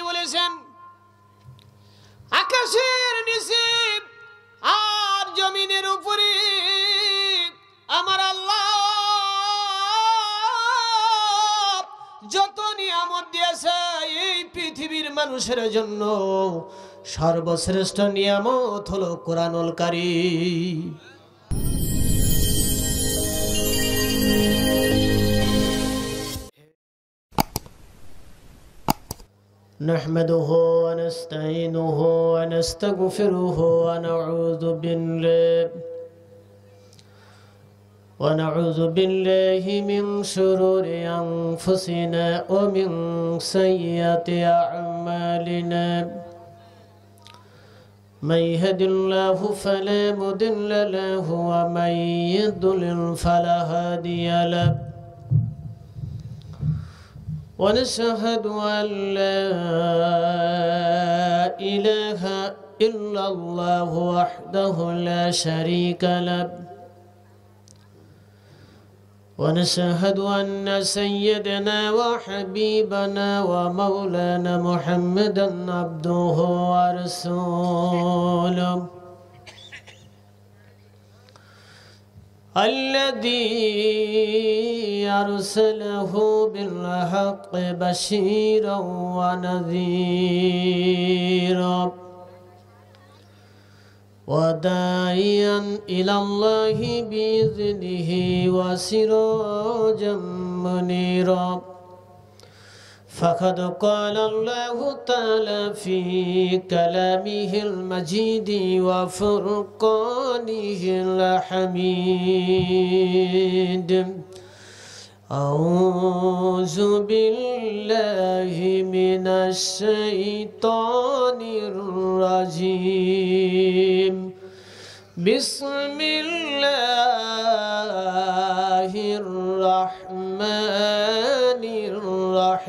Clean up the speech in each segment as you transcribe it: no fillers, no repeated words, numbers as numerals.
বলেছেন আকাশের নিচে আর জমিনের উপরে আমার আল্লাহ যত নিয়ামত দিয়েছে এই পৃথিবীর মানুষের জন্য সর্বশ্রেষ্ঠ নিয়ামত হলো কোরআনুল কারীম। نحمده ونستعينه ونستغفره ونعوذ بالله من شرور أنفسنا ومن سيئات أعمالنا من يهد الله فلا مضل له ومن يضلل فلا هادي له ونشهد أن لا إله إلا الله وحده لا شريك له ونشهد أن سيدنا وحبيبنا ومولانا محمدا عبده ورسوله الذي أرسله بالحق بشيرا ونذيرا وداعيا إلى الله بإذنه وسراجا منيرا فقد قال الله تعالى في كلامه المجيد وفرقانه الحميد أعوذ بالله من الشيطان الرجيم بسم الله الرحمن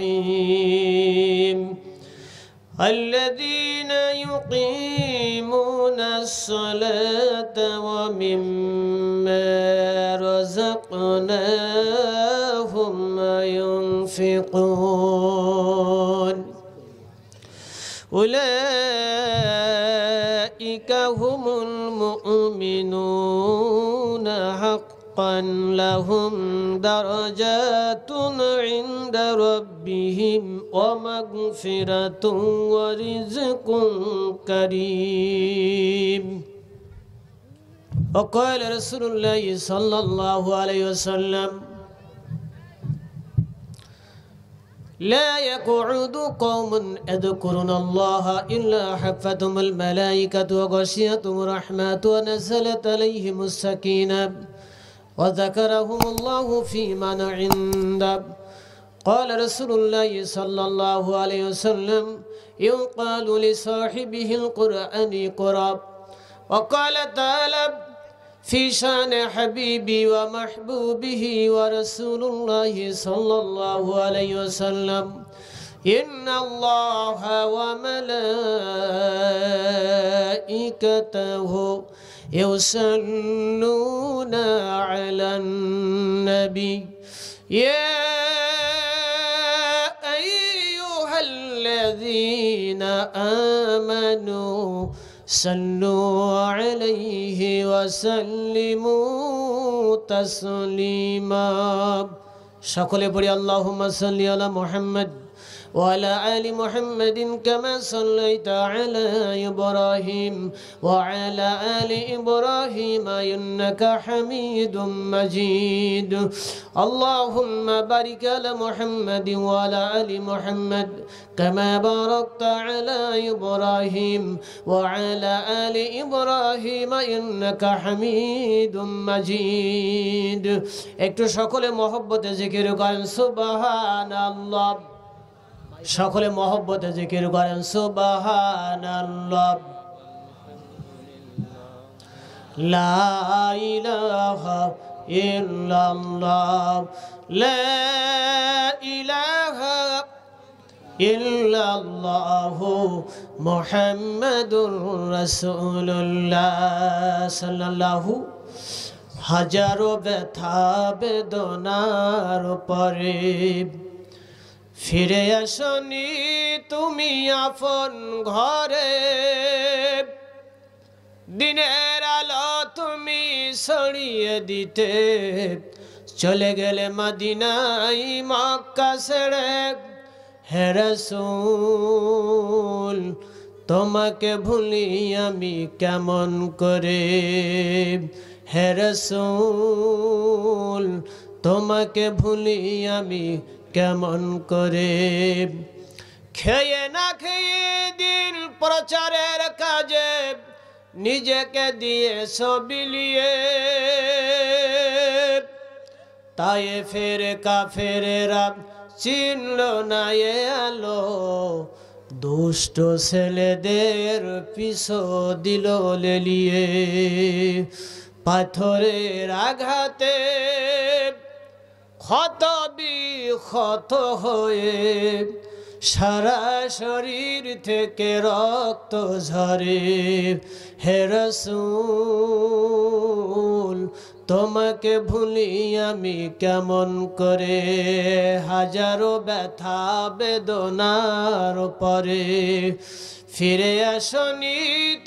الرحيم الذين يقيمون الصلاة ومما رزقناهم ينفقون أولئك هم المؤمنون حقا لهم درجات عند ربهم ومغفرة ورزق كريم وقال رسول الله صلى الله عليه وسلم لا يقعد قوم يذكرون الله إلا حفتهم الملائكة وغشيتهم الرحمة ونزلت عليهم السكينة وذكرهم الله في من عنده قال رسول الله صلى الله عليه وسلم يقال لصاحبه القرآن اقرأ وقال تعالى في شان حبيبي ومحبوبه ورسول الله صلى الله عليه وسلم إن الله وملائكته يصلون على النبي يا أيها الذين آمنوا صلوا عليه وسلموا تسليما সকলে পড়ি আল্লাহুম্মা সাল্লি আলা মুহাম্মদ وعلى آل محمد كما صليت على إبراهيم وعلى آل إبراهيم إنك حميد مجيد اللهم بارك على محمد وعلى آل محمد كما باركت على إبراهيم وعلى آل إبراهيم إنك حميد مجيد একটু সকলে মহব্বতে জিকির করেন সুবহানাল্লাহ সকলে মহব্বতে জিকির করেন সুবহানাল্লাহ লা ইলাহা ইল্লাল্লাহ লা ইলাহা ইল্লাল্লাহ মুহাম্মাদুর রাসূলুল্লাহ সাল্লাল্লাহু হাজারো ব্যথা বেদনার পরে ফিরে আসনি তুমি আপন ঘরে, দিনের আলো তুমি ছড়িয়ে দিতে চলে গেলে মদিনায় মক্কা ছেড়ে। হে রাসূল তোমাকে ভুলি আমি কেমন করে, হে রাসূল তোমাকে ভুলি আমি কেমন করে। খেয়ে না খেয়ে দিন প্রচারের কাজে নিজেকে দিয়েছ বিলিয়ে, তায়েফের কাফেরেরা চিনল না এ আলো, দুষ্ট ছেলেদের পিছু দিল লেলিয়ে। পাথরের আঘাতে ক্ষত বিক্ষত হয়ে সারা শরীর থেকে রক্ত ঝরে। হে রাসূল তোমাকে ভুলি আমি কেমন করে, হাজারো ব্যথা বেদনার পরে। ফিরে আসনি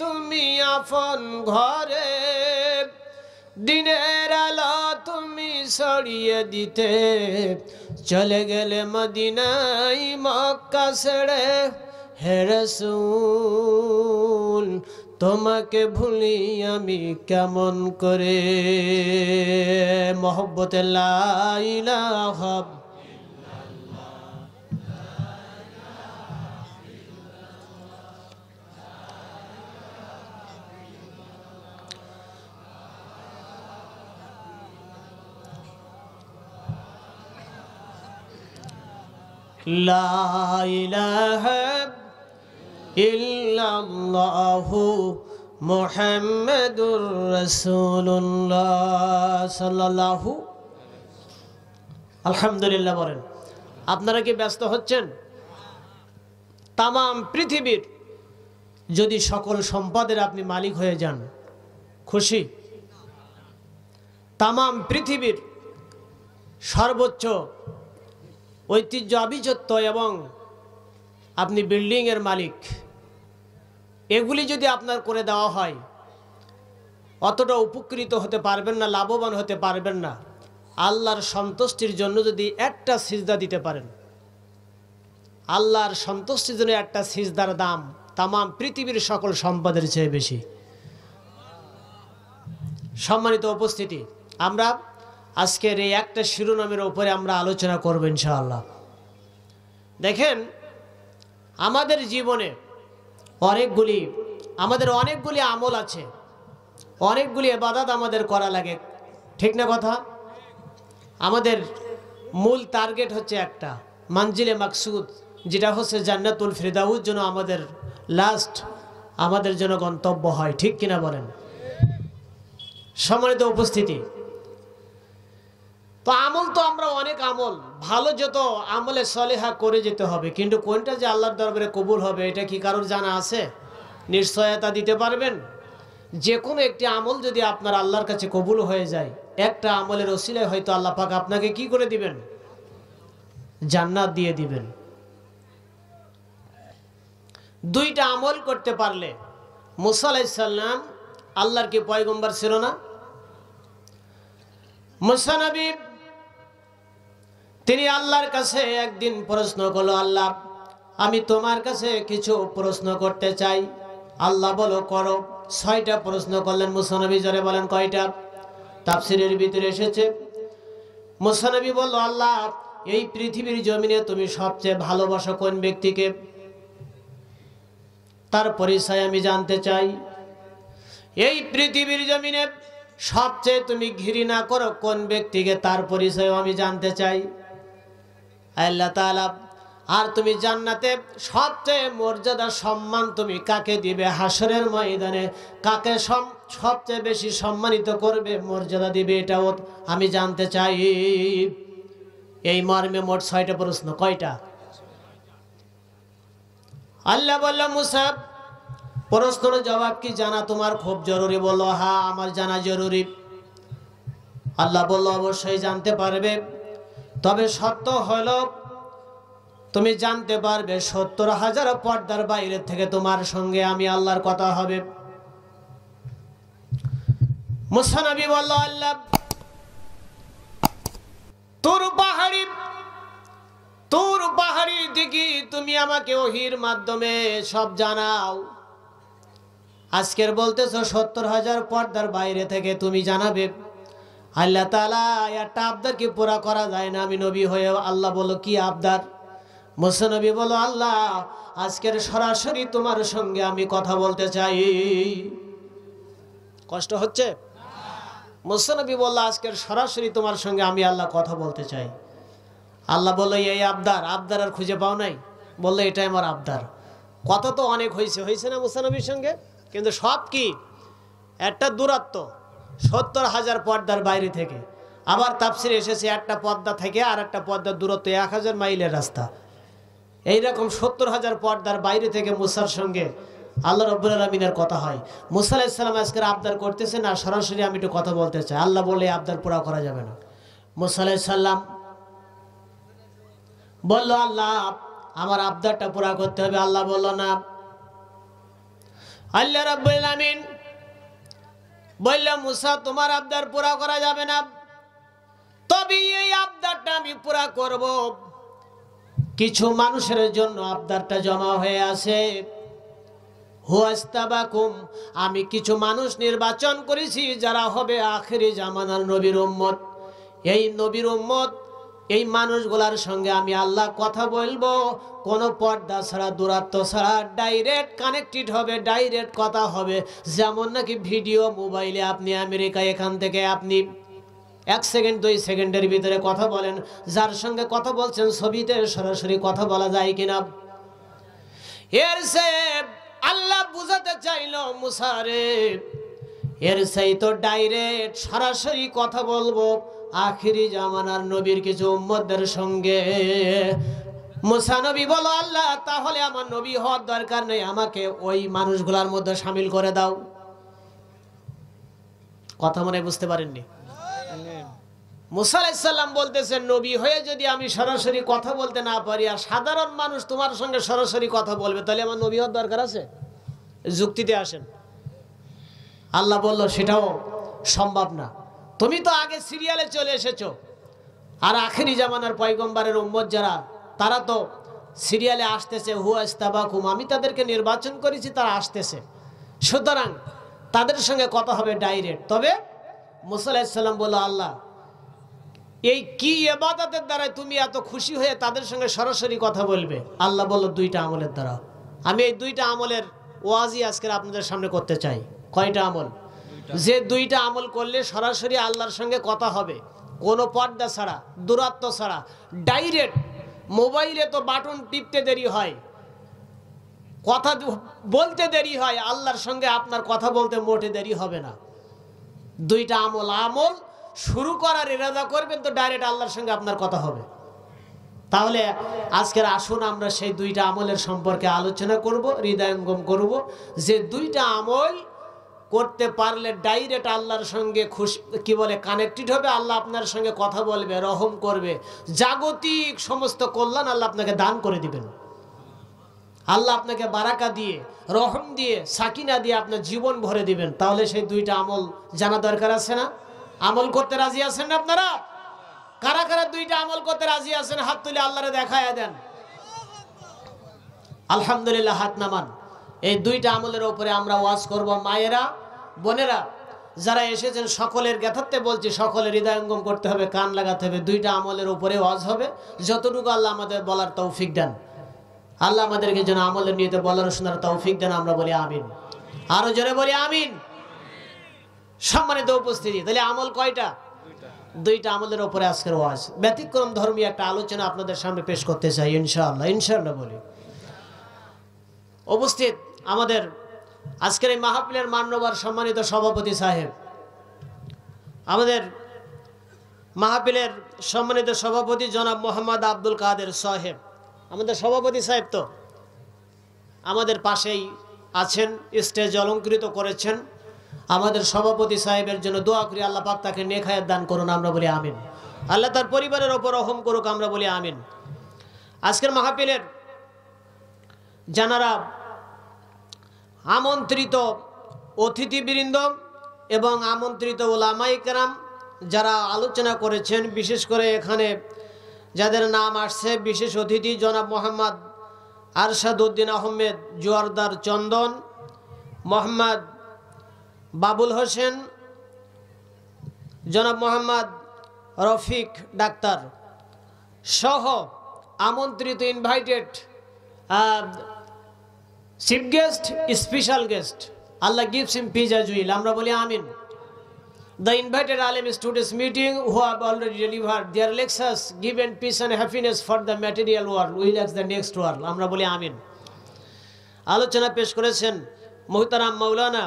তুমি আপন ঘরে, দিনের আলো তুমি ছড়িয়ে দিতে চলে গেলে মদিনায় মক্কা ছেড়ে। হে রাসূল তোমাকে ভুলি আমি কেমন করে। মহব্বতে লা ইলাহা লা ইলাহা ইল্লাল্লাহু মুহাম্মাদুর রাসূলুল্লাহ সাল্লাল্লাহু। আলহামদুলিল্লাহ বলেন। আপনারা কি ব্যস্ত হচ্ছেন? তামাম পৃথিবীর যদি সকল সম্পদের আপনি মালিক হয়ে যান, খুশি? তামাম পৃথিবীর সর্বোচ্চ ঐতিহ্য আভিজাত্য এবং আপনি বিল্ডিংয়ের মালিক, এগুলি যদি আপনার করে দেওয়া হয় অতটা উপকৃত হতে পারবেন না, লাভবান হতে পারবেন না। আল্লাহর সন্তুষ্টির জন্য যদি একটা সিজদা দিতে পারেন, আল্লাহর সন্তুষ্টির জন্য একটা সিজদার দাম তামাম পৃথিবীর সকল সম্পদের চেয়ে বেশি। সম্মানিত উপস্থিতি, আমরা আজকের এই একটা শিরোনামের উপরে আমরা আলোচনা করব ইনশাআল্লাহ। দেখেন, আমাদের জীবনে আমাদের অনেকগুলি আমল আছে, অনেকগুলি ইবাদত আমাদের করা লাগে, ঠিক না কথা? আমাদের মূল টার্গেট হচ্ছে একটা, মানজিলে মাকসুদ, যেটা হচ্ছে জান্নাতুল ফিরদাউস যেন আমাদের লাস্ট, আমাদের জন্য গন্তব্য হয়, ঠিক কিনা বলেন? সম্মানিত উপস্থিতি, তো আমল তো আমরা অনেক আমল, ভালো যত আমলে সলেহা করে যেতে হবে, কিন্তু কোনটা যে আল্লাহর দরবারে কবুল হবে এটা কি কারোর জানা আছে? নিশ্চয়তা দিতে পারবেন? যে কোনো একটি আমল যদি আপনার আল্লাহর কাছে কবুল হয়ে যায়, একটা আমলের ওসিলায় হয়তো আল্লাহ পাক আপনাকে কি করে দিবেন? জান্নাত দিয়ে দিবেন। দুইটা আমল করতে পারলে, মুসা আলাইহিস সালাম আল্লাহর কি পয়গম্বর ছিল না? মুসা নবী তিনি আল্লাহর কাছে একদিন প্রশ্ন করলো, আল্লাহ আমি তোমার কাছে কিছু প্রশ্ন করতে চাই। আল্লাহ বলো করো। 6টা প্রশ্ন করলেন মুসা নবী। জোরে বলেন কয়টা? তাফসীরের ভিতরে এসেছে, মুসা নবী বলল, আল্লাহ এই পৃথিবীর জমিনে তুমি সবচেয়ে ভালোবাসো কোন ব্যক্তিকে? তার পরিচয় আমি জানতে চাই। এই পৃথিবীর জমিনে সবচেয়ে তুমি ঘৃণা করো কোন ব্যক্তিকে? তার পরিচয় আমি জানতে চাই। আল্লাহ তাআলা, আর তুমি জান্নাতে সবচেয়ে মর্যাদা সম্মান তুমি কাকে দিবে? হাসরের ময়দানে কাকে সবচেয়ে বেশি সম্মানিত করবে, মর্যাদা দিবে, এটাও আমি জানতে চাই। এই মর্মে মোট 6টা প্রশ্ন। কয়টা? আল্লাহ বলল, মুসা প্রশ্নের জবাব কি জানা তোমার খুব জরুরি? বলল, হ্যাঁ আমার জানা জরুরি। আল্লাহ বলল, অবশ্যই জানতে পারবে, তবে শর্ত হলো তুমি জানতে পারবে ৭০,০০০ পর্দার বাইরে থেকে তোমার সঙ্গে আমি আল্লাহর কথা হবে। মুসা নবী বলল, আল্লাহ তুর পাহাড়ি দিকে তুমি আমাকে ওহির মাধ্যমে সব জানাও। আজকের বলতেছো ৭০,০০০ পর্দার বাইরে থেকে তুমি জানাবে। আল্লাহ তাআলা একটা আবদার কি পুরা করা যায় না? আমি নবী হয়ে আল্লাহ বলো কি আবদার? মুসা নবী বলো, আল্লাহ আজকের সরাসরি তোমার সঙ্গে আমি কথা বলতে চাই। কষ্ট হচ্ছে? মুসা নবী বলল, আজকের সরাসরি তোমার সঙ্গে আমি আল্লাহ কথা বলতে চাই। আল্লাহ বলল, এই আবদার আর খুঁজে পাও নাই? বললো, এটাই আমার আবদার। কথা তো অনেক হয়েছে না মুসা নবীর সঙ্গে, কিন্তু সব কি একটা দূরত্ব ৭০,০০০ পর্দার বাইরে থেকে। আবার তাফসিরে এসেছে একটা পর্দা থেকে আর একটা পর্দার দূরত্ব ১,০০০ মাইলের রাস্তা। এইরকম ৭০,০০০ পর্দার বাইরে থেকে মুসার সঙ্গে আল্লাহ রাব্বুল আলামিনের কথা হয়। মুসা আলাইহিস সালাম আজকের আবদার করতেছেন আর সরাসরি আমি একটু কথা বলতে চাই। আল্লাহ বলে আবদার পুরা করা যাবে না। মুসা আলাইহিস সালাম বলল, আল্লাহ আমার আবদারটা পুরা করতে হবে। আল্লাহ বলল, না। আল্লাহ রাব্বুল আলামিন বলল, মুসা তোমার আবদার পুরা করা যাবে না, তবে এই আবদারটা আমি পুরা করব। কিছু মানুষের জন্য আবদারটা জমা হয়ে আছে। হুয়াস্তাবাকুম, আমি কিছু মানুষ নির্বাচন করেছি যারা হবে আখিরি জামানার নবীর উম্মত। এই নবীর উম্মত, এই মানুষগুলার সঙ্গে আমি আল্লাহ কথা বলবো, কোনো পর্দা ছাড়া, দূরত্ব ছাড়া, ডাইরেক্ট কানেক্টেড হবে, ডাইরেক্ট কথা হবে। যেমন নাকি ভিডিও মোবাইলে আপনি আমেরিকায় এখান থেকে আপনি 1 সেকেন্ড 2 সেকেন্ডের ভিতরে কথা বলেন, যার সঙ্গে কথা বলছেন ছবিতে সরাসরি কথা বলা যায় কিনা? এর সে আল্লাহ বুঝাতে চাইল মুসারে, এর সেই তো ডাইরেক্ট সরাসরি কথা বলবো আখিরি জামানার নবীর কিছু উম্মতদের সঙ্গে। মুসা নবী বলো, আল্লাহ তাহলে আমার নবী হওয়ার দরকার নেই, আমাকে ওই মানুষগুলোর মধ্যে শামিল করে দাও। কথা মনে বুঝতে পারেননি? মুসা আলাইহিস সালাম বলতেছেন, নবী হয়ে যদি আমি সরাসরি কথা বলতে না পারি আর সাধারণ মানুষ তোমার সঙ্গে সরাসরি কথা বলবে, তাহলে আমার নবী হওয়ার দরকার আছে? যুক্তিতে আসেন। আল্লাহ বলল, সেটাও সম্ভব না। তুমি তো আগে সিরিয়ালে চলে এসেছো, আর আখেরি জামানার পয়গম্বরের উম্মত যারা, তারা তো সিরিয়ালে আসতেছে। হুয়াস্তাবাকুম, আমি তাদেরকে নির্বাচন করেছি, তারা আসতেছে, সুতরাং তাদের সঙ্গে কথা হবে ডাইরেক্ট। তবে মুসা আলাইহিস সালাম বলল, আল্লাহ এই কি ইবাদতের দ্বারা তুমি এত খুশি হয়ে তাদের সঙ্গে সরাসরি কথা বলবে? আল্লাহ বলল, 2টা আমলের দ্বারা। আমি এই 2টা আমলের ওয়াজি আজকে আপনাদের সামনে করতে চাই। কয়টা আমল? যে 2টা আমল করলে সরাসরি আল্লাহর সঙ্গে কথা হবে, কোনো পর্দা ছাড়া, দূরত্ব ছাড়া, ডাইরেক্ট। মোবাইলে তো বাটন টিপতে দেরি হয়, কথা বলতে দেরি হয়, আল্লাহর সঙ্গে আপনার কথা বলতে মোটে দেরি হবে না। 2টা আমল শুরু করার ইরাদা করবেন তো ডাইরেক্ট আল্লাহর সঙ্গে আপনার কথা হবে। তাহলে আজকের আসুন আমরা সেই 2টা আমলের সম্পর্কে আলোচনা করব, হৃদয়ঙ্গম করব। যে 2টা আমল করতে পারলে ডাইরেক্ট আল্লাহর সঙ্গে খুশি কি বলে কানেক্টেড হবে, আল্লাহ আপনার সঙ্গে কথা বলবে, রহম করবে, জাগতিক সমস্ত কল্যাণ আল্লাহ আপনাকে দান করে দিবেন। আল্লাহ আপনাকে বারাকা দিয়ে, রহম দিয়ে, সাকিনা দিয়ে আপনার জীবন ভরে দিবেন। তাহলে সেই 2টা আমল জানা দরকার আছে না? আমল করতে রাজি আছেন না আপনারা? কারা কারা 2টা আমল করতে রাজি আছেন? হাত তুলে আল্লাহরে দেখায়া দেন। আলহামদুলিল্লাহ, হাত নামান। এই 2টা আমলের উপরে আমরা ওয়াজ করব। মায়েরা, বোনেরা যারা এসেছেন সকলের জ্ঞাতার্থে বলছি, সকলের হৃদয়ঙ্গম করতে হবে, কান লাগাতে হবে। 2টা আমলের উপরে ওয়াজ হবে। যতটুকু আল্লাহ আমাদের বলার তৌফিক দেন, আল্লাহ আমাদেরকে যেন আমলের নিয়তে বলার শোনার তৌফিক দেন। আমরা বলি আমিন। আরো জোরে বলি আমিন। সম্মানিত উপস্থিতি, তাহলে আমল কয়টা? 2টা আমলের উপরে আজকের ওয়াজ। ব্যতিক্রম ধর্মীয় একটা আলোচনা আপনাদের সামনে পেশ করতে চাই ইনশাআল্লাহ বলি। উপস্থিত আমাদের আজকের এই মাহফিলের মান্যবর সম্মানিত সভাপতি সাহেব, আমাদের মাহফিলের সম্মানিত সভাপতি জনাব মোহাম্মদ আব্দুল কাদের সাহেব, আমাদের সভাপতি সাহেব তো আমাদের পাশেই আছেন, স্টেজ অলঙ্কৃত করেছেন। আমাদের সভাপতি সাহেবের জন্য দোয়া করি, আল্লাহ পাক তাকে নেক হায়াত দান করুন। আমরা বলি আমিন। আল্লাহ তার পরিবারের ওপর রহম করুক। আমরা বলি আমিন। আজকের মাহফিলের যারা আমন্ত্রিত অতিথিবৃন্দ এবং আমন্ত্রিত ওলামায়ে কেরাম যারা আলোচনা করেছেন, বিশেষ করে এখানে যাদের নাম আসছে, বিশেষ অতিথি জনাব মোহাম্মদ আরশাদ উদ্দিন আহমেদ জোয়ারদার চন্দন, মোহাম্মদ বাবুল হোসেন, জনাব মোহাম্মদ রফিক ডাক্তার সহ আমন্ত্রিত invited chief guest, special guest, Allah gives him peace as well, আমরা বলি আমিন। The invited alim students meeting who have already delivered their lectures given peace and happiness for the material world will ask the next world, আমরা বলি আমিন। আলোচনা পেশ করেছেন মুহতারাম মাওলানা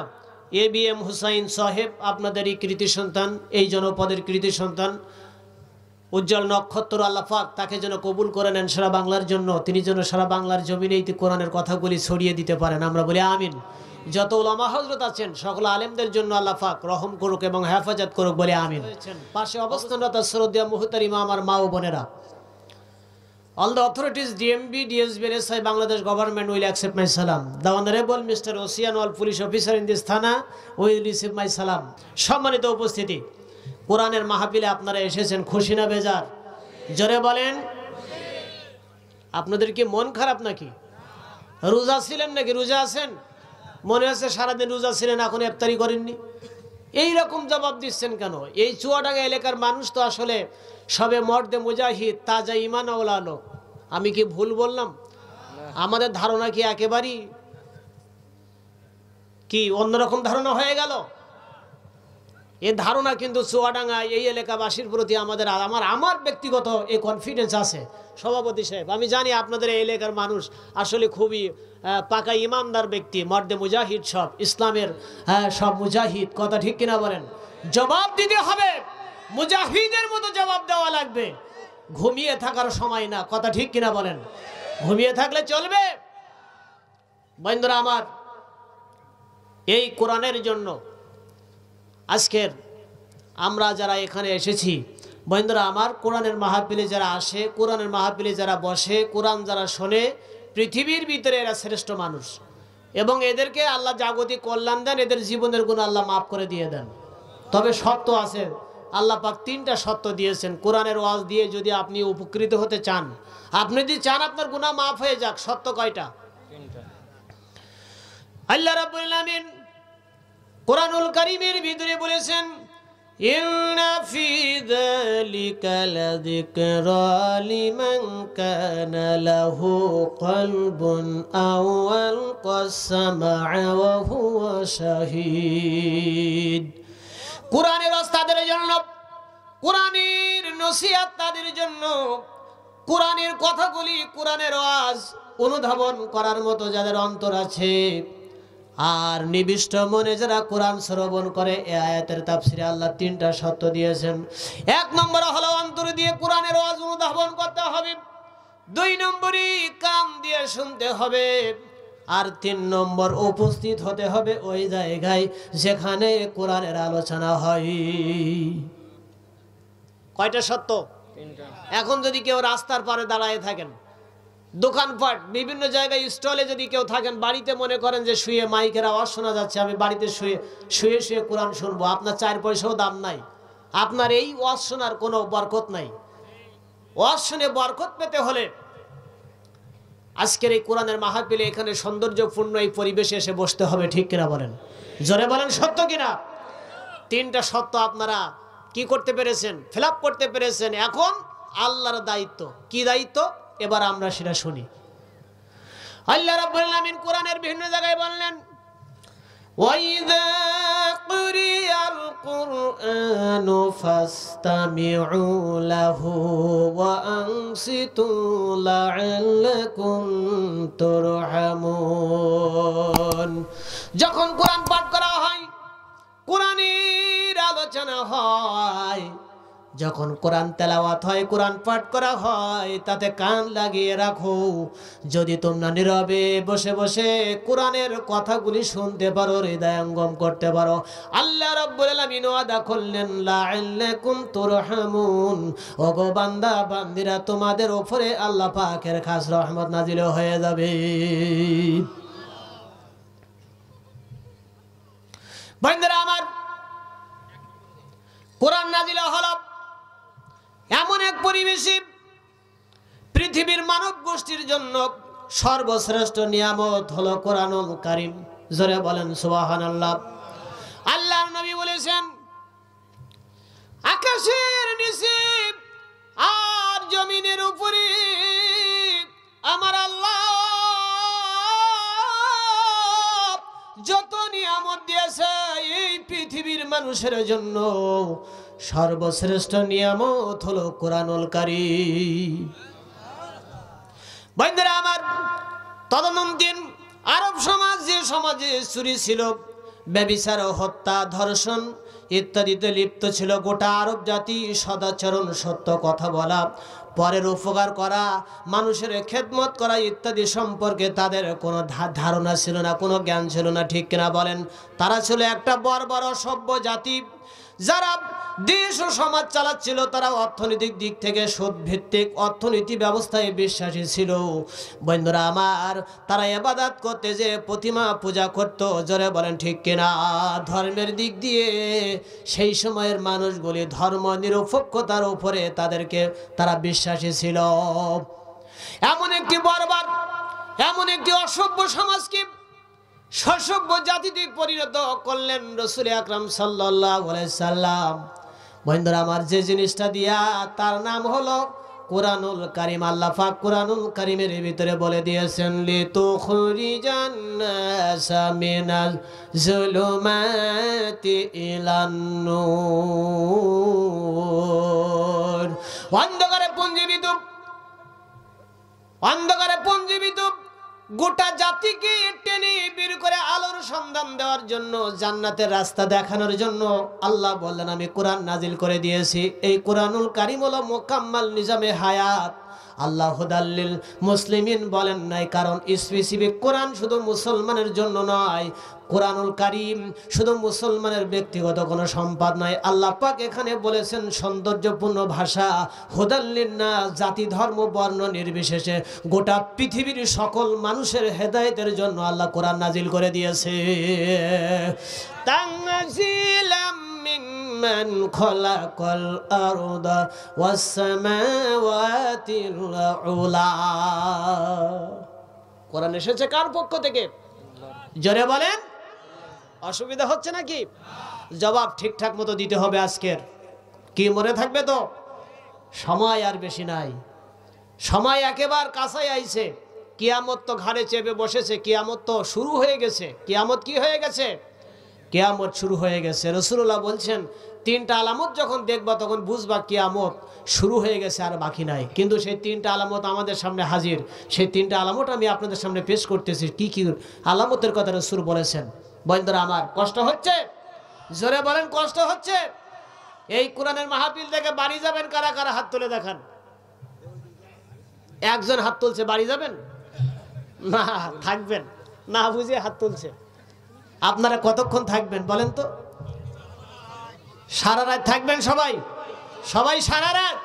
ABM Hussain সাহেব, আপনাদেরই কৃতি সন্তান, এই জনপদের কৃতি সন্তান, উজ্জ্বল নক্ষত্র, আল্লাহ পাক তাকে যেন কবুল করে নেন সারা বাংলার জন্য, তিনি যেন সারা বাংলার জমিনেই কোরআনের কথাগুলি ছড়িয়ে দিতে পারেন, আমরা বলি আমিন। যত উলামা হযরত আছেন সকল আলেমদের জন্য আল্লাহ পাক রহম করুক এবং হেফাজত করুক, বলে আমিন। পাশে অবস্থানরত শ্রদ্ধেয় মুহতারিমা আমার মা ও বোনেরা, all the authorities, DMB, DSB, SI, Bangladesh government will accept my salam. The Honorable Mr. Oceanwal police officer in this Thana will receive my salam. সম্মানিত উপস্থিতি, কোরআনের মাহফিলে আপনারা এসেছেন, খুশি না বেজার? জোরে বলেন। আপনাদের কি মন খারাপ নাকি? রোজা ছিলেন নাকি? রোজা আছেন? মনে আছে সারাদিন রোজা ছিলেন, এখন ইফতারি করেননি, এই রকম জবাব দিচ্ছেন কেন? এই চুয়াডাঙ্গা এলাকার মানুষ তো আসলে সবে মর্দে মুজাহিদ, তাজা ইমান ওয়ালা লোক। আমি কি ভুল বললাম? আমাদের ধারণা কি একেবারেই কি অন্যরকম ধারণা হয়ে গেল? এই ধারণা কিন্তু চুয়াডাঙ্গা এই এলাকাবাসীর প্রতি আমার ব্যক্তিগত এই কনফিডেন্স আছে। সভাপতি সাহেব, আমি জানি আপনাদের এই এলাকার মানুষ আসলে খুবই পাকা ইমানদার ব্যক্তি, মর্দে মুজাহিদ, সব ইসলামের সব মুজাহিদ, কথা ঠিক কিনা বলেন? জবাব দিতে হবে, মুজাহিদের মতো জবাব দেওয়া লাগবে, ঘুমিয়ে থাকার সময় না, কথা ঠিক কিনা বলেন? ঘুমিয়ে থাকলে চলবে? বন্ধুরা আমার, এই কোরআনের জন্য আজকের আমরা যারা এখানে এসেছি, বন্ধুরা আমার, কোরআনের মাহফিলে যারা আসে, কোরআনের মাহফিলে যারা বসে, কোরআন যারা শোনে, পৃথিবীর ভিতরে এরা শ্রেষ্ঠ মানুষ এবং এদেরকে আল্লাহ জাগতিক কল্যাণ দেন, এদের জীবনের গুণ আল্লাহ মাফ করে দিয়ে দেন। তবে সত্য আছে, আল্লাহ পাক তিনটা সত্য দিয়েছেন। কোরআনের ওয়াজ দিয়ে যদি আপনি উপকৃত হতে চান, আপনি যদি চান আপনার গুনাহ মাফ হয়ে যাক, সত্য কয়টা? আল্লাহ রাব্বুল আলামিন কোরআনুল কারীমের ভিতরে বলেছেন, ইন্না ফি যালিকা লাযিকরা লিমান কানা লাহু কলবুন আও আলকাস সামআ ওয়া হুয়া শাহীদ। কোরআনের ওস্তাদের জন্য, কোরআনের নসিহত তাদের জন্য, কোরআনের কথাগুলি, কোরআনের ওয়াজ অনুধাবন করার মতো যাদের অন্তর আছে আর নিবিষ্ট মনে যারা কোরআন শ্রবণ করে, এই আয়াতের তাফসিরে আল্লাহ তিনটা সত্য দিয়েছেন। এক নম্বর হলো অন্তর দিয়ে কোরআনের ওয়াজ অনুধাবন করতে হবে, দুই নম্বরে কান দিয়ে শুনতে হবে, আর তিন নম্বর উপস্থিত হতে হবে ওই জায়গায় যেখানে কোরআনের আলোচনা হয়। কয়টা সত্য? এখন যদি কেউ রাস্তার পারে দাঁড়ায় থাকেন, দোকানপাট বিভিন্ন জায়গায় স্টলে যদি কেউ থাকেন, বাড়িতে মনে করেন যে শুয়ে মাইকের আওয়াজ শোনা যাচ্ছে, আমি বাড়িতে শুয়ে শুয়ে কোরআন শুনবো, আপনার 4 পয়সাও দাম নাই, আপনার এই ওয়াজ শোনার কোনো বরকত নাই। ওয়াজ শুনে বরকত পেতে হলে আজকের এই কোরআনের মাহফিলে এখানে সৌন্দর্যপূর্ণ এই পরিবেশে এসে বসতে হবে, ঠিক কিনা বলেন? জোরে বলেন, সত্য কিনা? তিনটা সত্য আপনারা কি করতে পেরেছেন? ফিল আপ করতে পেরেছেন। এখন আল্লাহর দায়িত্ব। কি দায়িত্ব? এবার আমরা সেটা শুনি। আল্লাহ রাব্বুল আলামিন কোরআনের বিভিন্ন জায়গায় বললেন, ওয়াইযা কুরিয়াল কুরআনু ফাসতামিউ লাহু ওয়া আনসিতু লাআল্লাকুম তুরহামুন। যখন কোরআন পাঠ করা হয়, কোরআনের আলোচনা হয়, যখন কোরআন তেলাওয়াত হয়, কোরআন পাঠ করা হয়, তাতে কান লাগিয়ে রাখো। যদি তোমরা নীরবে বসে বসে কোরআনের কথাগুলি শুনতে পারো, হৃদয়ঙ্গম করতে পারো, আল্লাহ রাব্বুল আলামিন ওয়াদা করলেন লাআল্লাকুম তুরহামুন, ওগো বান্দা বান্দিরা তোমাদের উপরে আল্লাহ পাকের খাস রহমত নাজিল হয়ে যাবে। বান্দারা আমার, কোরআন নাজিল হলো এমন এক পরিবেশে পৃথিবীর মানব গোষ্ঠীর জন্য সর্বশ্রেষ্ঠ নিয়ামত হলো কোরআনুল কারীম। জোরে বলেন সুবহানাল্লাহ। আল্লাহর নবী বলেছেন, আকাশের নিচে আর জমিনের উপরে আমার আল্লাহ যত নিয়ামত দিয়েছে, এই পৃথিবীর মানুষের জন্য সর্বশ্রেষ্ঠ নিয়ামত হলো কোরআনুল কারীম। বন্ধুরা আমার, তদনন্দিন আরব সমাজ, যে সমাজে চুরি ছিল, ব্যভিচার, হত্যা, ধর্ষণ ইত্যাদিতে লিপ্ত ছিল, গোটা আরব জাতি সদাচরণ, সত্য কথা বলা, পরের উপকার করা, মানুষের খেদমত করা ইত্যাদি সম্পর্কে তাদের কোনো ধারণা ছিল না, কোনো জ্ঞান ছিল না, ঠিক কিনা বলেন? তারা ছিল একটা বর্বর সভ্য জাতি, যারা দেশ ও সমাজ চালাচ্ছিল। তারা অর্থনৈতিক দিক থেকে সুদ ভিত্তিক অর্থনীতি ব্যবস্থায় বিশ্বাসী ছিল। বন্ধুরা আমার, তারা ইবাদত করতে যে প্রতিমা পূজা করত, জোরে বলেন ঠিক কিনা? ধর্মের দিক দিয়ে সেই সময়ের মানুষগুলি ধর্ম নিরপেক্ষতার উপরে তারা বিশ্বাসী ছিল। এমন একটি বর্বর, এমন একটি অসভ্য সমাজকে সসভ্য জাতিতে পরিণত করলেন রাসূল আকরাম সাল্লাল্লাহু আলাইহি সাল্লাম। বন্ধুরা আমার, যে জিনিসটা দিয়া, তার নাম হলো কোরআনুল কারীম। আল্লাহ পাক কোরআনুল কারীমের ভিতরে বলে দিয়েছেন, লিতুখরিজান নাসা মিনাজ যুলুমাতি ইলান নূর। অন্ধকারে পুঞ্জীবিত গোটা জাতিকে টেনে বের করে আলোর সন্ধান দেওয়ার জন্য, জান্নাতের রাস্তা দেখানোর জন্য আল্লাহ বললেন, আমি কোরআন নাজিল করে দিয়েছি। এই কোরআনুল কারীম হলো মোকাম্মাল নিজামে হায়াত। আল্লাহ হুদাল্লিল মুসলিমিন বলেন নাই, কারণ স্পেসিফিক কোরআন শুধু মুসলমানের জন্য নয়, কোরআনুল কারীম শুধু মুসলমানের ব্যক্তিগত কোনো সম্পদ নয়। আল্লাহ পাক এখানে বলেছেন সৌন্দর্যপূর্ণ ভাষা, হুদাল্লিন নাস, জাতি ধর্ম বর্ণ নির্বিশেষে গোটা পৃথিবীর সকল মানুষের হেদায়েতের জন্য আল্লাহ কোরআন নাজিল করে দিয়েছে। তানজিলাম মিম্মান খলাকাল আরদা ওয়াস সামাওয়াতিল উলা। কোরআন এসেছে কার পক্ষ থেকে? জোরে বলেন। অসুবিধা হচ্ছে নাকি? জবাব ঠিকঠাক মতো দিতে হবে। আজকের কি মনে থাকবে তো? সময় আর বেশি নাই, সময় একেবারে কাছেই আইছে। কিয়ামত তো ঘাড়ে চেপে বসেছে, কিয়ামত তো শুরু হয়ে গেছে। কিয়ামত কি হয়ে গেছে? কিয়ামত শুরু হয়ে গেছে। রাসূলুল্লাহ বলছেন, তিনটা আলামত যখন দেখবা তখন বুঝবা কিয়ামত শুরু হয়ে গেছে, আর বাকি নাই। কিন্তু সেই তিনটা আলামত আমাদের সামনে হাজির। সেই তিনটা আলামত আমি আপনাদের সামনে পেশ করতেছি। কি কি আলামতের কথা রাসূল বলেছেন। বন্ধুরা আমার, কষ্ট হচ্ছে? জোরে বলেন, কষ্ট হচ্ছে? এই কোরআনের মাহফিল থেকে বাড়ি যাবেন কারা কারা? হাত তুলে দেখান। একজন হাত তুলছে। বাড়ি যাবেন না? থাকবেন না বুঝে হাত তুলছে। আপনারা কতক্ষণ থাকবেন বলেন তো? সারা রাত থাকবেন সবাই? সবাই সারা রাত?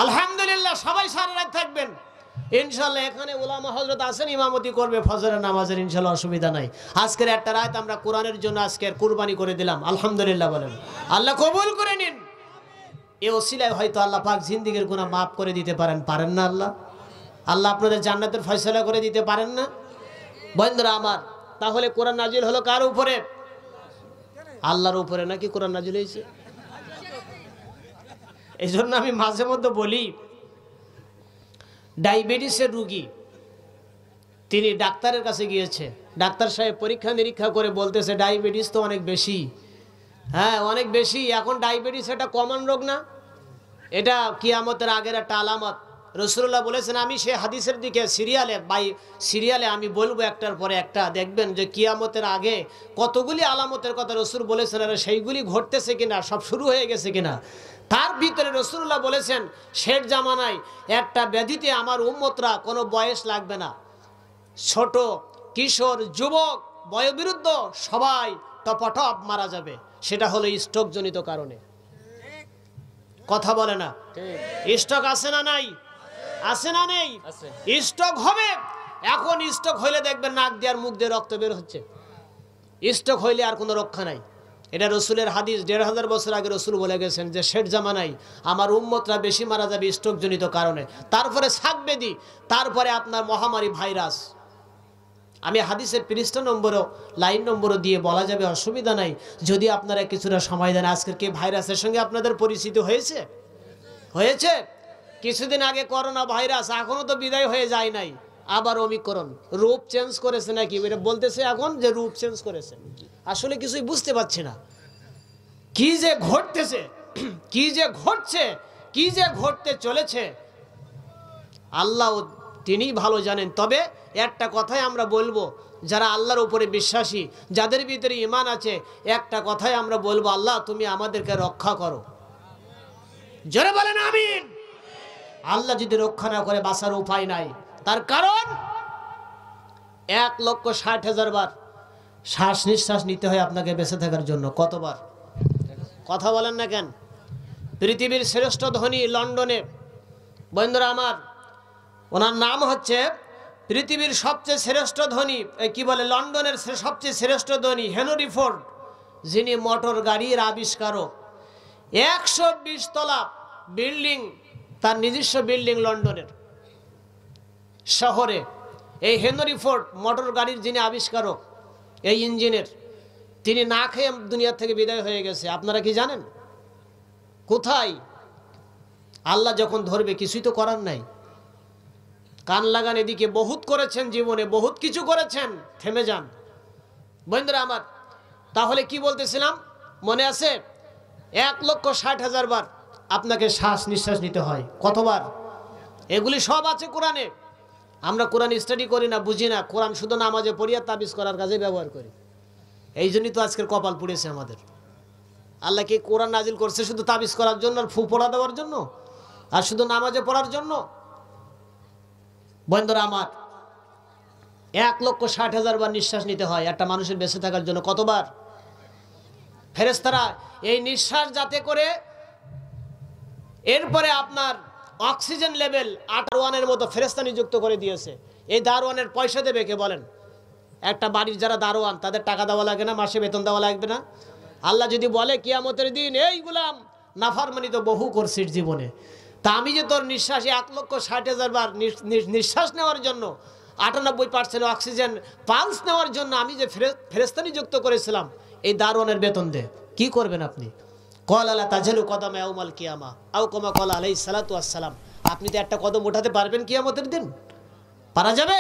আলহামদুলিল্লাহ, সবাই সারা রাত থাকবেন ইনশাআল্লাহ। এখানে উলামা হযরত আছেন, ইমামতি করবে ফজরের নামাজের, ইনশাআল্লাহ অসুবিধা নাই। আজকের একটা রাত আমরা কোরআনের জন্য আজকের কুরবানি করে দিলাম। আলহামদুলিল্লাহ বলেন। আল্লাহ কবুল করে নিন। এই ওসিলায় হয়তো আল্লাহ পাক জিন্দেগীর গুনাহ মাফ করে দিতে পারেন। পারেন না? আল্লাহ আপনাদের জান্নাতের ফয়সালা করে দিতে পারেন না? বন্ধুরা আমার, তাহলে কোরআন নাজিল হলো কার উপরে? আল্লাহর উপরে নাকি কোরআন নাজিল হয়েছে? এই জন্য আমি মাঝে মধ্যে বলি, ডায়াবেটিসের রুগী, তিনি ডাক্তারের কাছে গিয়েছে। ডাক্তার সাহেব পরীক্ষা নিরীক্ষা করে বলতেছে, ডায়াবেটিস তো অনেক বেশি। হ্যাঁ, অনেক বেশি। এখন ডায়াবেটিস এটা কমন রোগ না, এটা কিয়ামতের আগের একটা আলামত। রাসূলুল্লাহ বলেছেন আমি সেই হাদিসের দিকে সিরিয়ালে আমি বলবো একটার পরে একটা, দেখবেন যে কিয়ামতের আগে কতগুলি আলামতের কথা রাসূল বলেছেন, আর সেইগুলি ঘটতেছে কিনা, সব শুরু হয়ে গেছে কিনা। তার ভিতরে রাসূলুল্লাহ বলেছেন শেষ জামানায় একটা ব্যাধিতে আমার উম্মতরা কোনো বয়স লাগবে না, ছোট, কিশোর, যুবক, বয়োবৃদ্ধ সবাই টপটপ মারা যাবে। সেটা হলো স্ট্রোক জনিত কারণে। কথা বলে না? স্ট্রোক আছে না নাই? আছে না নেই? স্ট্রোক হবে। এখন স্ট্রোক হইলে দেখবেন নাক দিয়ে আর মুখ দিয়ে রক্ত বের হচ্ছে। স্ট্রোক হইলে আর কোনো রক্ষা নাই। এটা রসুলের হাদিস, 1500 বছর আগে রসুল বলে গেছেন যে শেষ জামানায় আমার উম্মতরা বেশি মারা যাবে স্ট্রোক জনিত কারণে। তারপরে শাকবেদি, তারপরে আপনার মহামারী ভাইরাস। আমি হাদিসের পৃষ্ঠা নম্বরও লাইন নম্বরও দিয়ে বলা যাবে, অসুবিধা নাই যদি আপনারা কিছুটা সময় দেন। আজকের কি ভাইরাসের সঙ্গে আপনাদের পরিচিত হয়েছে? হয়েছে? কিছুদিন আগে করোনা ভাইরাস, এখনো তো বিদায় হয়ে যায় নাই। আবার ওমিক্রন রূপ চেঞ্জ করেছে নাকি এটা বলতেছে এখন, যে রূপ চেঞ্জ করেছে। আসলে কিছুই বুঝতে পারছি না কি যে ঘটতেছে, কি যে ঘটছে, কি যে ঘটতে চলেছে, আল্লাহ তিনি ভালো জানেন। তবে একটা কথাই আমরা বলবো, যারা আল্লাহর উপরে বিশ্বাসী, যাদের ভিতরে ঈমান আছে, একটা কথাই আমরা বলবো, আল্লাহ তুমি আমাদেরকে রক্ষা করো। জোরে বলেন আমিন। আল্লাহ যদি রক্ষা না করে বাঁচার উপায় নাই। তার কারণ 1,60,000 বার শ্বাস নিঃশ্বাস নিতে হয় আপনাকে বেঁচে থাকার জন্য। কতবার? কথা বলেন না কেন? পৃথিবীর শ্রেষ্ঠ ধনী লন্ডনে, বন্ধুরা আমার, ওনার নাম হচ্ছে পৃথিবীর সবচেয়ে শ্রেষ্ঠ ধনী, কি বলে, লন্ডনের সবচেয়ে শ্রেষ্ঠ ধনী হেনরি ফোর্ড, যিনি মোটর গাড়ির আবিষ্কারক। 120 তলা বিল্ডিং, তার নিজস্ব বিল্ডিং লন্ডনের শহরে। এই হেনরি ফোর্ড মোটর গাড়ির যিনি আবিষ্কারক, এই ইঞ্জিনের, তিনি না খেয়ে দুনিয়া থেকে বিদায় হয়ে গেছে। আপনারা কি জানেন কোথায়? আল্লাহ যখন ধরবে, কিছুই তো করার নাই। কান লাগান, এদিকে বহুত করেছেন জীবনে, বহুত কিছু করেছেন, থেমে যান। বন্ধুরা আমার, তাহলে কি বলতেছিলাম মনে আছে? 1,60,000 বার আপনাকে শ্বাস নিঃশ্বাস নিতে হয়। কতবার? এগুলি সব আছে কোরআনে। আমরা কোরআন স্টাডি করি না, বুঝি না। কোরআন শুধু নামাজে পড়িয়া তাবিজ করার কাজে ব্যবহার করি। এই জন্যই তো আজকের কপাল পুড়েছে আমাদের। আল্লাহ কি কোরআন নাজিল করছে শুধু তাবিজ করার জন্য, আর ফু পড়া দেওয়ার জন্য, আর শুধু নামাজে পড়ার জন্য? বন্ধুরা আমার, 1,60,000 বার নিঃশ্বাস নিতে হয় একটা মানুষের বেঁচে থাকার জন্য। কতবার? ফেরেশতারা এই নিঃশ্বাস যাতে করে, এরপরে আপনার অক্সিজেন লেভেল 8 মতো ফেরেশতা নিযুক্ত করে দিয়েছে। এই দারোয়ানের পয়সা দেবে কে বলেন? একটা বাড়ির যারা দারোয়ান, তাদের টাকা দেওয়া লাগে না? মাসে বেতন দেওয়া লাগবে না? আল্লাহ যদি বলে কিয়ামতের দিন, এই গুলাম নাফরমানি তো বহু করছিস জীবনে, তা আমি যে তোর নিঃশ্বাস 1,60,000 বার নিঃশ্বাস নেওয়ার জন্য, 98% অক্সিজেন পালস নেওয়ার জন্য আমি যে ফেরেশতা নিযুক্ত করেছিলাম, এই দারোয়ানের বেতন দে। কি করবেন আপনি? কলা লা তাজলু কদমা ইয়াউমাল কিয়ামা আও কামা ক্বালা আলাইহিস সালাতু ওয়াস সালাম। আপনি তো একটা কদম উঠাতে পারবেন কিয়ামতের দিন? পারা যাবে?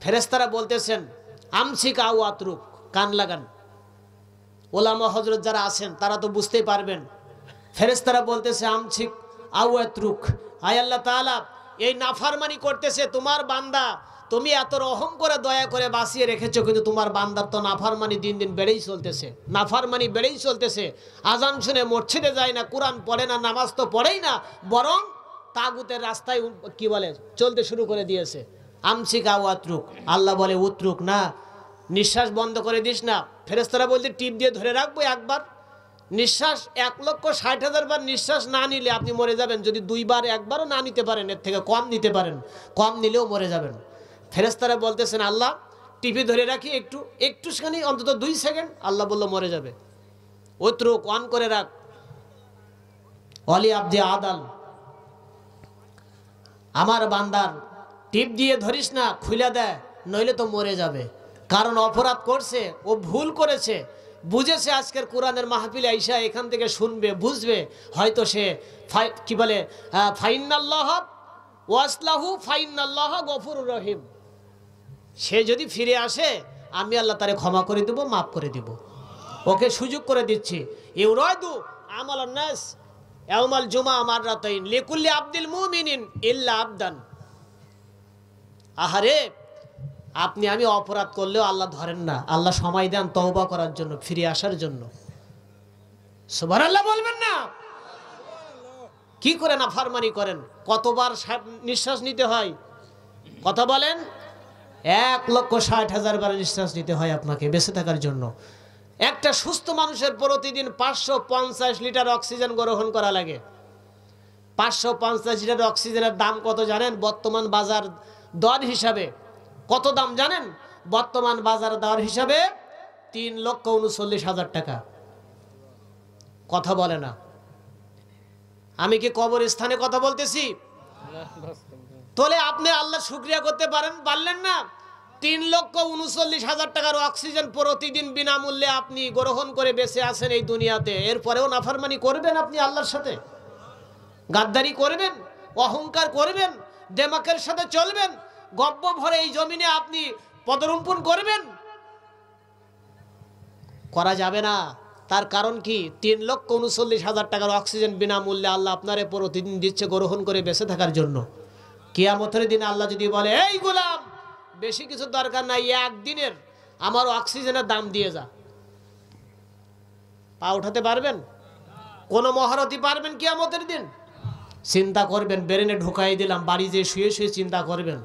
ফেরেশতারা বলতেছেন আমসিক আও আতরুক, কান লাগান। ওলামা হযরত যারা আছেন তারা তো বুঝতেই পারবেন। ফেরেশতারা বলতেছে আমসিক আও আতরুক, আয় আল্লাহ তাআলা, এই নাফরমানি করতেছে তোমার বান্দা, তুমি এত রহম করে দয়া করে বাঁচিয়ে রেখেছো, কিন্তু তোমার বান্দার তো নাফরমানি দিন দিন বেড়েই চলতেছে, নাফরমানি বেড়েই চলতেছে। আজান শুনে মসজিদে যায় না, কোরআন পড়ে না, নামাজ তো পড়েই না, বরং তাগুতের রাস্তায় কি বলে চলতে শুরু করে দিয়েছে। আমসিকা ওয়াতরুক, আল্লাহ বলে উতরুক না, নিঃশ্বাস বন্ধ করে দিস না। ফেরেশতারা বলতে টিপ দিয়ে ধরে রাখবো একবার। নিঃশ্বাস 1,60,000 বার নিঃশ্বাস না নিলে আপনি মরে যাবেন। যদি 2 বার, 1 বারও না নিতে পারেন, এর থেকে কম নিতে পারেন, কম নিলেও মরে যাবেন। ফেরেশতারা বলতেছেন আল্লাহ টিপে ধরে রাখি একটুখানি, অন্তত 2 সেকেন্ড। আল্লাহ বলল মরে যাবে। উতরুক, অন করে রাখ। অলি আব্দি আদাল, আমার বান্দার টিপ দিয়ে ধরিস না, খুলে দেয়, নইলে তো মরে যাবে। কারণ অপরাধ করছে, ও ভুল করেছে, বুঝেছে আজকের কোরআনের মাহফিলে আইসা এখান থেকে শুনবে, বুঝবে, হয়তো সে কি বলে ফাইনাল্লাহ ওয়াসলাহু ফাইনাল্লাহ গফুরুর রহিম। সে যদি ফিরে আসে, আমি আল্লাহ তারে ক্ষমা করে দেব, মাফ করে দিব, ওকে সুযোগ করে দিচ্ছি। ইউরাদু আমালান নাস ইয়াউমাল জুমা মাররাতাইন লিকুল্লি আবদিল মুমিনিন ইল্লা আবদান। আহারে, আপনি আমি অপরাধ করলেও আল্লাহ ধরেন না, আল্লাহ সময় দেন তওবা করার জন্য, ফিরে আসার জন্য। সুবহানাল্লাহ বলবেন না? কি করে নাফরমানি করেন? কতবার নিঃশ্বাস নিতে হয়? কথা বলেন। 1,60,000 বার নিঃশ্বাস নিতে হয় আপনাকে বেঁচে থাকার জন্য। একটা সুস্থ মানুষের প্রতিদিন 550 লিটার অক্সিজেন গ্রহণ করা লাগে। 550 লিটার অক্সিজেনের দাম কত জানেন? বর্তমান বাজার দর হিসাবে কত দাম জানেন? বর্তমান বাজার দর হিসাবে 3,39,000 টাকা। কথা বলে না। আমি কি কবরস্থানে কথা বলতেছি? তাহলে আপনি আল্লাহ শুকরিয়া করতে পারলেন না? 3,39,000 টাকার অক্সিজেন প্রতিদিন বিনামূল্যে আপনি গ্রহণ করে বেঁচে আছেন এই দুনিয়াতে। এরপরেও নাফরমানি করবেন আপনি আল্লাহর সাথে? গাদ্দারি করবেন? অহংকার করবেন? দেমাকের সাথে চলবেন? গব্ব ভরে এই জমিনে আপনি পদরুম্পণ করবেন? করা যাবে না। তার কারণ কি? 3,39,000 টাকার অক্সিজেন বিনামূল্যে আল্লাহ আপনারে প্রতিদিন দিচ্ছে গ্রহণ করে বেঁচে থাকার জন্য। কিয়ামতের দিনে আল্লাহ যদি বলে, এই গোলাম, বেশি কিছু দরকার নাই, একদিনের আমার অক্সিজেনের দাম দিয়ে যা, পা উঠাতে পারবেন? কোন মহারথী পারবেন কিয়ামতের দিন? চিন্তা করবেন, ব্রেনে ঢুকাই দিলাম, বাড়ি যেয়ে শুয়ে শুয়ে চিন্তা করবেন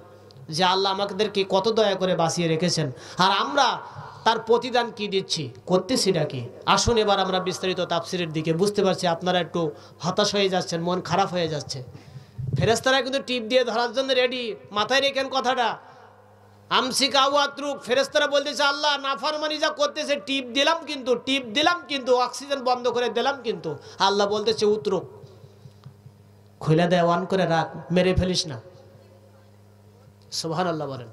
যে আল্লাহ আমাদেরকে কত দয়া করে বাঁচিয়ে রেখেছেন, আর আমরা তার প্রতিদান কি দিচ্ছি, করতেছিটা কি। আসুন এবার আমরা বিস্তারিত তাফসিরের দিকে। বুঝতে পারছি আপনারা একটু হতাশ হয়ে যাচ্ছেন, মন খারাপ হয়ে যাচ্ছে। ফেরেশতারা কিন্তু টিপ দিয়ে ধরার জন্য রেডি। মাথায় রেখেন কথাটা। আমসিকা ওয়াতরুক, ফেরেশতারা বলতেছে আল্লাহ নাফরমানি যা করতেছে টিপ দিলাম কিন্তু অক্সিজেন বন্ধ করে দিলাম কিন্তু। আল্লাহ বলতেছে উতরুক, খুলে দেয়, অন করে রাখ, মেরে ফেলিস না। সুবহানাল্লাহ বলেন।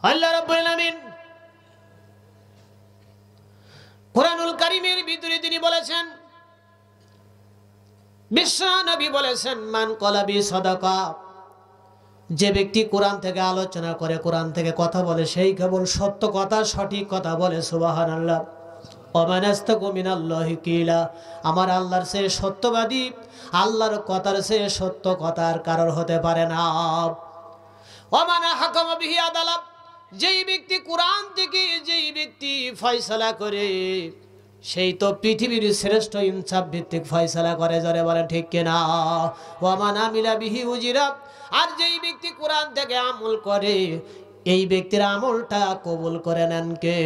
আল্লাহ রাব্বুল আলামিন কুরআনুল কারীমের ভিতরে তিনি বলেছেন, বিশ্ব নবী বলেছেন, মান কলাবি সাদাকা, যে ব্যক্তি কোরআন থেকে আলোচনা করে, কোরআন থেকে কথা বলে, সেই কেবল সত্য কথা, সঠিক কথা বলে। সুবহানাল্লাহ। ওমান আস্তাগু মিনাল্লাহি কিলা, আমার আল্লাহর চেয়ে সত্যবাদী, আল্লাহর কথার চেয়ে সত্য কথার কারণ হতে পারে না। ওমান হাকামা বিহি আদালত, যেই ব্যক্তি কোরআন থেকে যেই ব্যক্তি ফয়সালা করে, সেই তো পৃথিবীর শ্রেষ্ঠ ইনসাফ ভিত্তিক ফয়সালা করে। জোরে বলেন ঠিক কিনা? ওয়ামান আমিলা বিহি উজিরা, আর যেই ব্যক্তি কোরআন থেকে আমল করে, এই ব্যক্তির আমলটা কবুল করে নেন কে?